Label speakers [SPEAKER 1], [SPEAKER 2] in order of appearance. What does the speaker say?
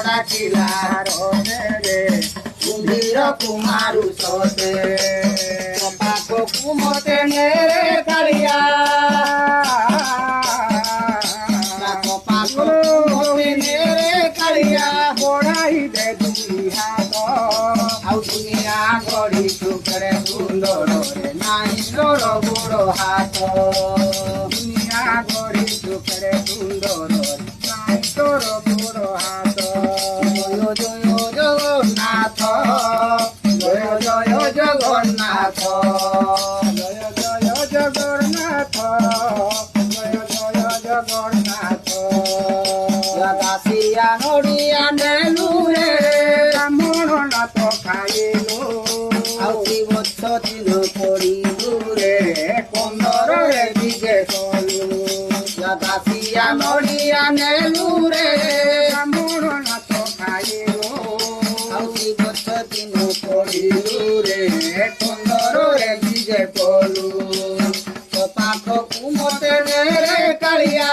[SPEAKER 1] ডাকিলা রে কুম্ভীর কুমারু সতে পাক কুমতে নেরে কালিয়া পাক কুমতে নেরে কালিয়া বড়াই দে দুই হাত আউ দুনিয়া গড়ি সুখরে সুন্দর রে নাই লোর বড় হাত দুনিয়া গড়ি সুখরে সুন্দর নাই তোর বড় হাত জয় জয় জগন্নাথ জয় জয় জগন্নাথ জয় জয় জগন্নাথ জয় জয় জগন্নাথ দাসিয়া নড়িয়া নেলু রে ব্রাহ্মণ নাথ খাইলু ଆଉ କି ବଛ ଦିନ ପଡ଼ିଲୁ ରେ 15 ରେ ବିଜେ କଲୁ ଦାସିଆ ନଡ଼ିଆ ନେଲୁ ରେ ବ୍ରାହ୍ମଣ ନାଥ ଖାଇଲୁ ଆଉ କି ବଛ ଦିନ ପଡ଼ିଲୁ ରେ 15 ରେ ବିଜେ କଲୁ ତ ପାଖକୁ ମତେ ରେ କାଳିଆ